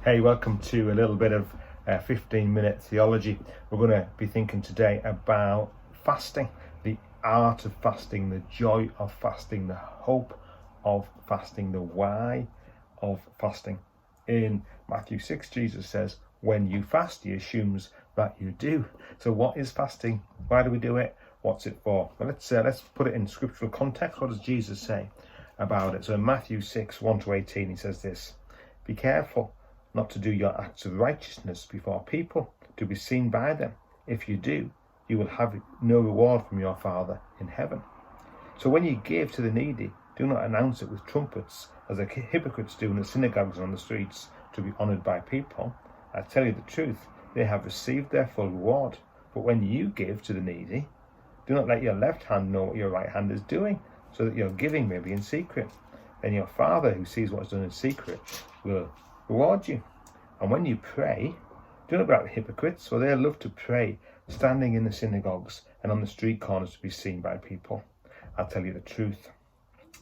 Hey, welcome to a little bit of 15-minute theology. We're going to be thinking today about fasting, the art of fasting, the joy of fasting, the hope of fasting, the why of fasting. In Matthew 6, Jesus says, when you fast, he assumes that you do. So what is fasting? Why do we do it? What's it for? Well, let's put it in scriptural context. What does Jesus say about it? So in Matthew 6, 1-18, he says this: be careful not to do your acts of righteousness before people, to be seen by them. If you do, you will have no reward from your Father in heaven. So when you give to the needy, do not announce it with trumpets, as the hypocrites do in the synagogues and on the streets, to be honoured by people. I tell you the truth, they have received their full reward. But when you give to the needy, do not let your left hand know what your right hand is doing, so that your giving may be in secret. Then your Father, who sees what is done in secret, will reward you. And when you pray, do not be like the hypocrites, for they love to pray, standing in the synagogues and on the street corners to be seen by people. I tell you the truth,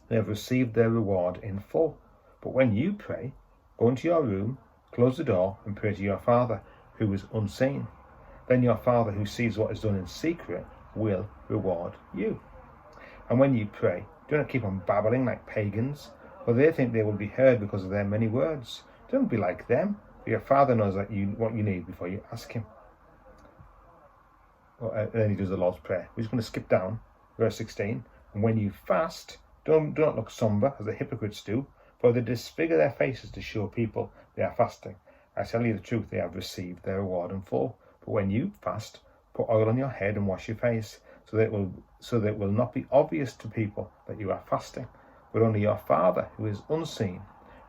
they have received their reward in full. But when you pray, go into your room, close the door, and pray to your Father, who is unseen. Then your Father, who sees what is done in secret, will reward you. And when you pray, do not keep on babbling like pagans, for they think they will be heard because of their many words. Don't be like them, for your Father knows what you need before you ask him. And then he does the Lord's Prayer. We're just going to skip down, verse 16. And when you fast, do not look somber, as the hypocrites do, for they disfigure their faces to show people they are fasting. I tell you the truth, they have received their reward in full. But when you fast, put oil on your head and wash your face, so that it will not be obvious to people that you are fasting, but only your Father, who is unseen,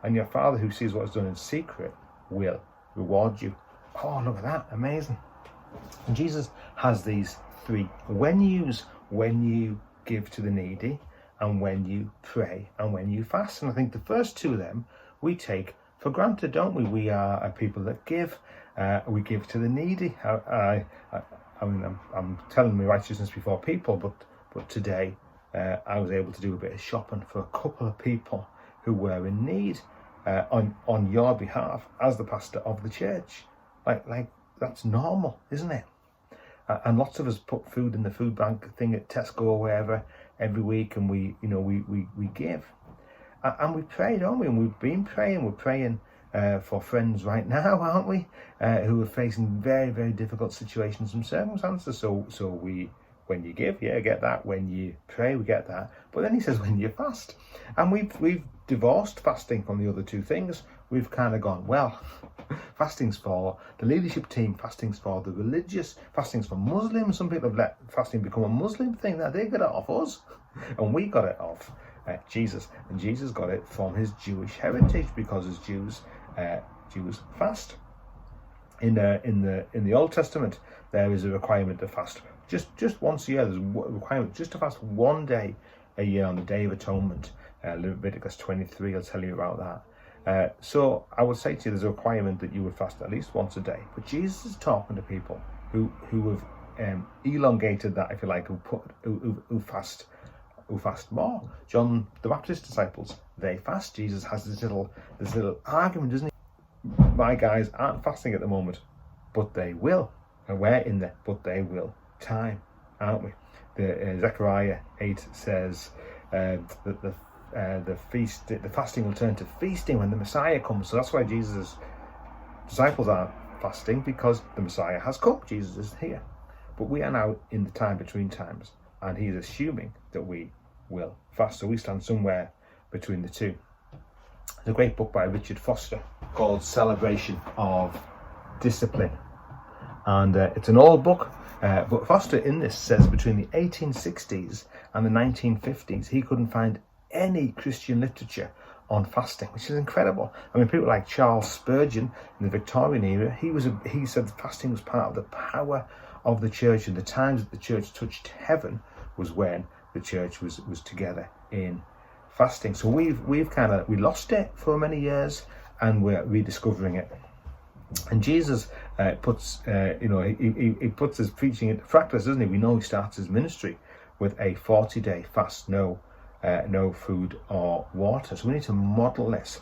and your Father, who sees what is done in secret, will reward you. Oh, look at that, amazing. And Jesus has these three venues: when you give to the needy, and when you pray, and when you fast. And I think the first two of them we take for granted, don't we? We are a people that give. We give to the needy. I'm telling my righteousness before people, but today I was able to do a bit of shopping for a couple of people who were in need on your behalf as the pastor of the church. Like that's normal, isn't it? And lots of us put food in the food bank thing at Tesco or wherever every week, and we give. And we pray, don't we? And we've been praying. We're praying for friends right now, aren't we? Who are facing very, very difficult situations and circumstances. So we, when you give, yeah, get that. When you pray, we get that. But then he says, when you fast, and we've divorced fasting from the other two things. We've kind of gone, well, fasting's for the leadership team, fasting's for the religious, fasting's for Muslims. Some people have let fasting become a Muslim thing. Now they got it off us, and we got it off Jesus. And Jesus got it from his Jewish heritage, because as Jews fast. In the Old Testament, there is a requirement to fast just once a year. There's a requirement just to fast one day a year on the Day of Atonement. Leviticus 23 will tell you about that. So I would say to you, there's a requirement that you would fast at least once a day. But Jesus is talking to people who have elongated that, if you like, who fast more. John the Baptist's disciples, they fast. Jesus has this little argument, doesn't he? My guys aren't fasting at the moment, but they will. And we're in the but they will time, aren't we? Zechariah 8 says that the fasting will turn to feasting when the Messiah comes. So that's why Jesus' disciples aren't fasting, because the Messiah has come. Jesus is here. But we are now in the time between times, and he is assuming that we will fast. So we stand somewhere between the two. There's a great book by Richard Foster called Celebration of Discipline. And it's an old book, but Foster in this says between the 1860s and the 1950s, he couldn't find any Christian literature on fasting, which is incredible. I mean, people like Charles Spurgeon in the Victorian era, he said that fasting was part of the power of the church, and the times that the church touched heaven was when the church was together in fasting. So we lost it for many years, and we're rediscovering it. And Jesus puts his preaching into practice, doesn't he? We know he starts his ministry with a 40-day fast, no food or water. So we need to model this.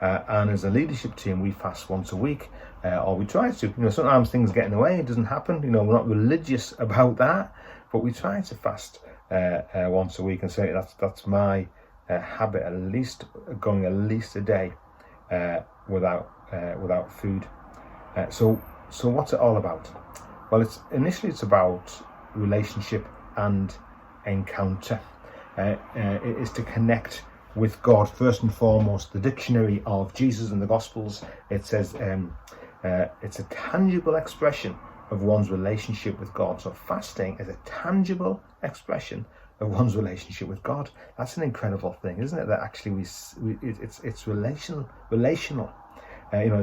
And as a leadership team, we fast once a week, or we try to. Sometimes things get in the way, it doesn't happen. We're not religious about that, but we try to fast once a week, and certainly that's my habit, at least going at least a day without food. So what's it all about? Well, it's about relationship and encounter. It is to connect with God first and foremost. The dictionary of Jesus and the Gospels, it says it's a tangible expression of one's relationship with God. So fasting is a tangible expression of one's relationship with God. That's an incredible thing, isn't it? That actually it's relational.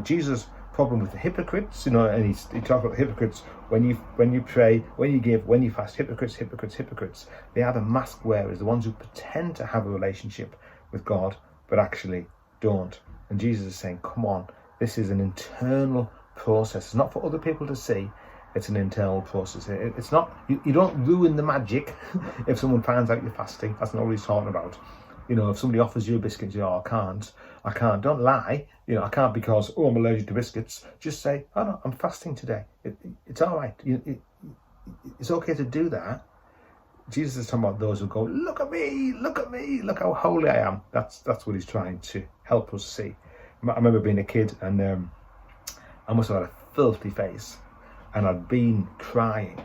Jesus' problem with the hypocrites, and he talks about the hypocrites when you pray, when you give, when you fast. Hypocrites. They are the mask wearers, the ones who pretend to have a relationship with God but actually don't. And Jesus is saying, come on, this is an internal process. It's not for other people to see. It's an internal process. It's not, you don't ruin the magic if someone finds out you're fasting. That's not what he's talking about. If somebody offers you a biscuit, I can't. Don't lie. I can't because, I'm allergic to biscuits. Just say, oh no, I'm fasting today. It's all right. It's okay to do that. Jesus is talking about those who go, look at me, look how holy I am. That's what he's trying to help us see. I remember being a kid, and I must have had a filthy face, and I'd been crying.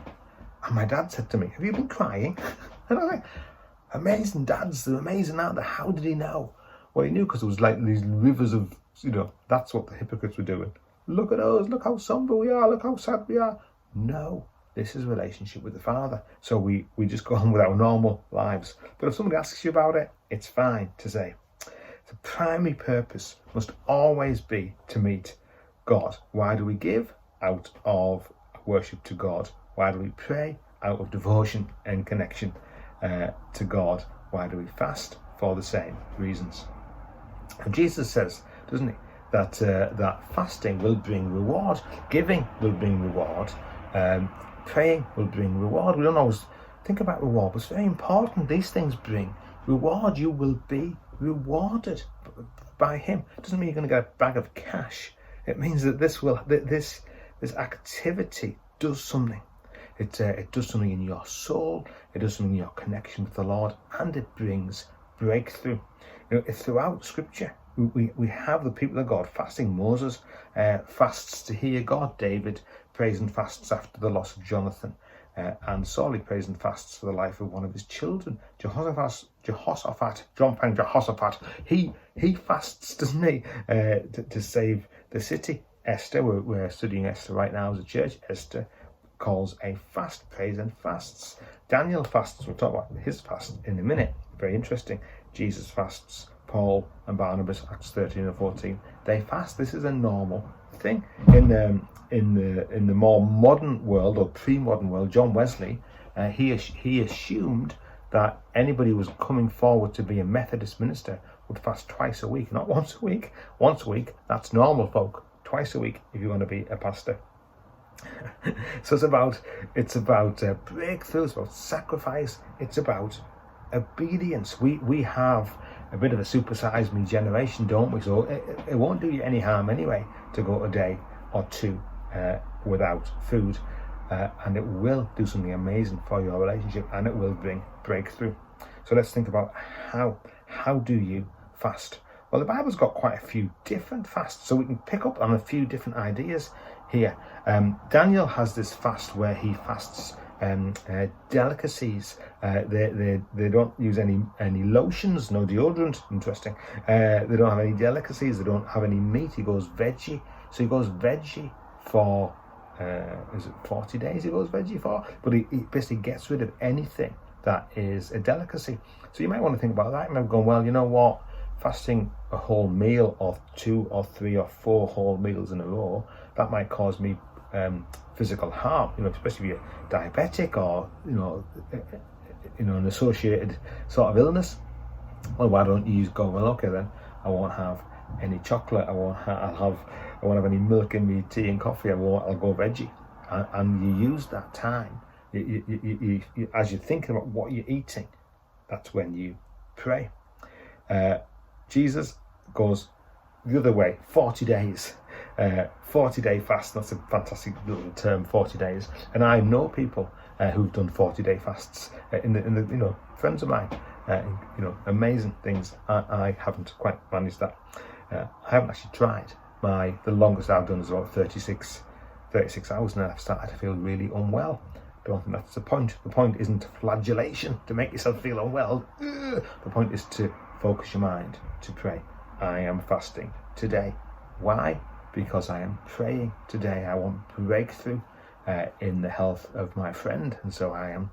And my dad said to me, have you been crying? And I was like, amazing, dads, they're amazing, aren't they? How did he know? Well, he knew because it was like these rivers of, that's what the hypocrites were doing. Look at us, look how somber we are, look how sad we are. No, this is a relationship with the Father. So we just go on with our normal lives. But if somebody asks you about it, it's fine to say. The primary purpose must always be to meet God. Why do we give? Out of worship to God. Why do we pray? Out of devotion and connection to God. Why do we fast? For the same reasons. And Jesus says, doesn't he, that fasting will bring reward, giving will bring reward, praying will bring reward. We don't always think about reward, but it's very important. These things bring reward. You will be rewarded by him. It doesn't mean you're going to get a bag of cash. It means that this activity does something. It does something in your soul. It does something in your connection with the Lord, and it brings breakthrough. Throughout Scripture, we have the people of God fasting. Moses fasts to hear God. David prays and fasts after the loss of Jonathan. And Saul prays and fasts for the life of one of his children. Jehoshaphat, he fasts, doesn't he, to save the city. Esther, we're studying Esther right now as a church. Esther calls a fast, prays and fasts. Daniel fasts. We'll talk about his fast in a minute. Very interesting. Jesus fasts. Paul and Barnabas, Acts 13 and 14, they fast. This is a normal thing. In the more modern world, or pre-modern world, John Wesley, he assumed that anybody who was coming forward to be a Methodist minister would fast twice a week, not once a week. Once a week, that's normal folk. Twice a week if you want to be a pastor. So it's about breakthrough, it's about sacrifice, it's about obedience. We have a bit of a supersize me generation, don't we? So it won't do you any harm anyway to go a day or two without food, and it will do something amazing for your relationship, and it will bring breakthrough. So let's think about how do you fast? Well, the Bible's got quite a few different fasts, so we can pick up on a few different ideas here. Daniel has this fast where he fasts delicacies. They don't use any lotions, no deodorant. Interesting. They don't have any delicacies. They don't have any meat. He goes veggie. So he goes veggie for is it 40 days? He goes veggie for, but he basically gets rid of anything that is a delicacy. So you might want to think about that. You might be going, well, you know what? Fasting a whole meal, or 2 or 3 or 4 whole meals in a row, that might cause me physical harm, especially if you're diabetic or an associated sort of illness. Well, why don't you go, well, okay then, I won't have any chocolate, I won't have any milk in me tea and coffee, I'll go veggie. And you use that time, you as you're thinking about what you're eating, that's when you pray. Jesus goes the other way, 40 days. 40-day fast, that's a fantastic little term, 40 days. And I know people who've done 40-day fasts in the friends of mine, amazing things. I haven't quite managed that. I haven't actually tried. The longest I've done is about 36 hours, and I've started to feel really unwell. I don't think that's the point. The point isn't flagellation to make yourself feel unwell. The point is to focus your mind, to pray. I am fasting today. Why? Because I am praying today. I want breakthrough in the health of my friend, and so I am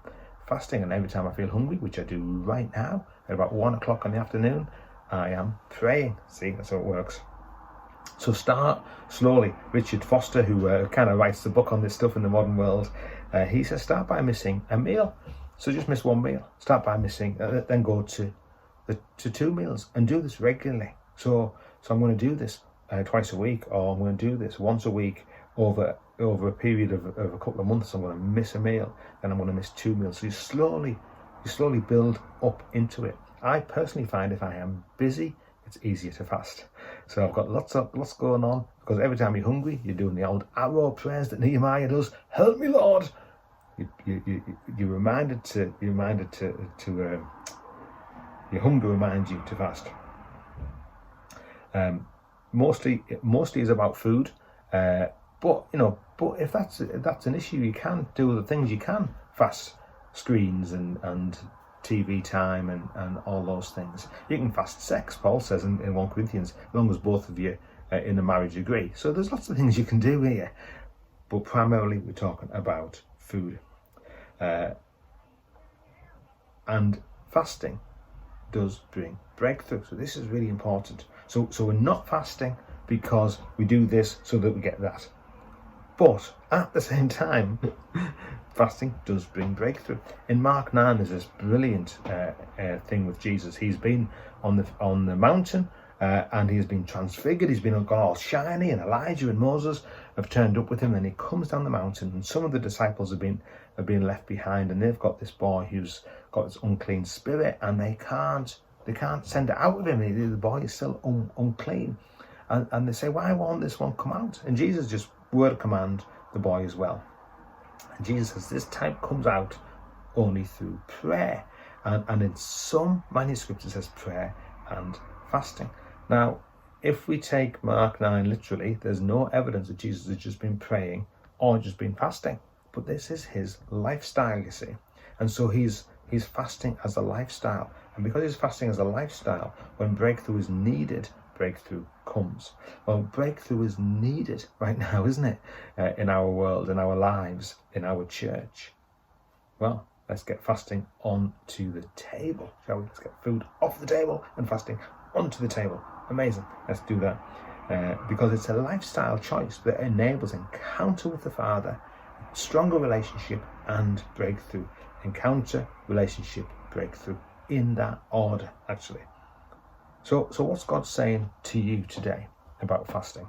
fasting. And every time I feel hungry, which I do right now at about 1 o'clock in the afternoon, I am praying. See, that's how it works. So start slowly. Richard Foster, who kind of writes the book on this stuff in the modern world, he says start by missing a meal. So just miss one meal. Start by missing, then go to 2 meals, and do this regularly. So I'm going to do this twice a week, or I'm going to do this once a week over a period of a couple of months. I'm going to miss a meal, then I'm going to miss 2 meals. So you slowly build up into it. I personally find if I am busy, it's easier to fast. So I've got lots going on, because every time you're hungry, you're doing the old arrow prayers that Nehemiah does. Help me, Lord. You're reminded to your hunger reminds you to fast. Mostly is about food, but if that's an issue, you can do the things. You can fast screens and TV time and all those things. You can fast sex, Paul says in 1 Corinthians, as long as both of you in a marriage agree. So there's lots of things you can do here, but primarily we're talking about food. And fasting does bring breakthrough. So this is really important. So we're not fasting because we do this so that we get that. But at the same time, fasting does bring breakthrough. In Mark 9, there's this brilliant thing with Jesus. He's been on the mountain and he's been transfigured. He's been all shiny, and Elijah and Moses have turned up with him. And he comes down the mountain, and some of the disciples have been left behind, and they've got this boy who's got this unclean spirit, and they can't send it out of him. The boy is still unclean, and they say, why won't this one come out? And Jesus just word of command, the boy as well. And Jesus says this type comes out only through prayer, and in some manuscripts it says prayer and fasting. Now, if we take Mark 9 literally, there's no evidence that Jesus has just been praying or just been fasting, but this is his lifestyle, you see. And so he's fasting as a lifestyle, and because he's fasting as a lifestyle, when breakthrough is needed, breakthrough comes. Well, breakthrough is needed right now, isn't it? In our world, in our lives, in our church. Well, let's get fasting onto the table, shall we? Let's get food off the table and fasting onto the table. Amazing. Let's do that. Because it's a lifestyle choice that enables encounter with the Father, stronger relationship and breakthrough. Encounter, relationship, breakthrough. In that order, actually. So what's God saying to you today about fasting?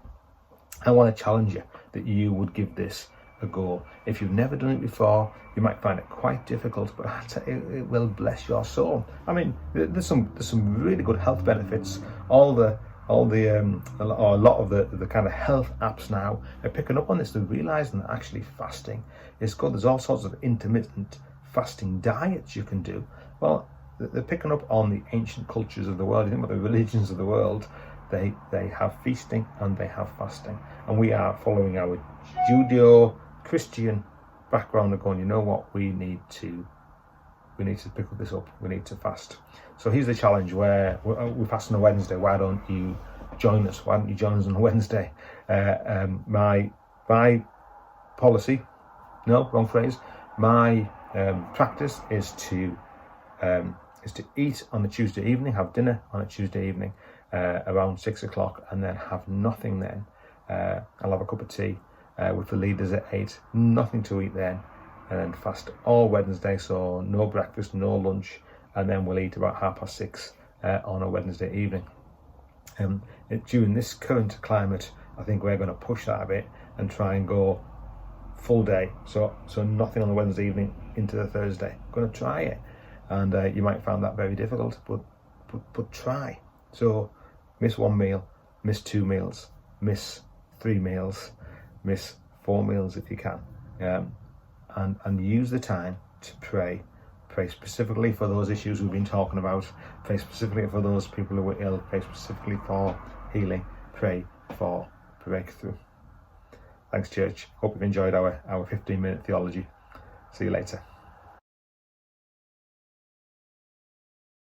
I want to challenge you that you would give this a go. If you've never done it before, you might find it quite difficult, but it will bless your soul. I mean, there's some really good health benefits. A lot of the kind of health apps now are picking up on this. They're realizing that actually fasting is good. There's all sorts of intermittent fasting diets you can do. Well, they're picking up on the ancient cultures of the world. You think about the religions of the world, they have feasting and they have fasting. And we are following our Judeo-Christian background of going, you know what, we need to pick up this up. We need to fast. So here's the challenge where we're fasting on Wednesday. Why don't you join us? Why don't you join us on Wednesday? My policy, no, wrong phrase. My practice is to eat on a Tuesday evening, have dinner on a Tuesday evening around 6 o'clock, and then have nothing then. I'll have a cup of tea with the leaders at 8, nothing to eat then, and then fast all Wednesday, so no breakfast, no lunch, and then we'll eat about 6:30 on a Wednesday evening. During this current climate, I think we're going to push that a bit and try and go full day, so nothing on the Wednesday evening into the Thursday. I'm going to try it, and you might find that very difficult, but try. So miss one meal, miss 2 meals, miss 3 meals, miss 4 meals if you can, and use the time to pray. Pray specifically for those issues we've been talking about. Pray specifically for those people who are ill. Pray specifically for healing. Pray for breakthrough. Thanks, church. Hope you've enjoyed our 15-minute theology. See you later.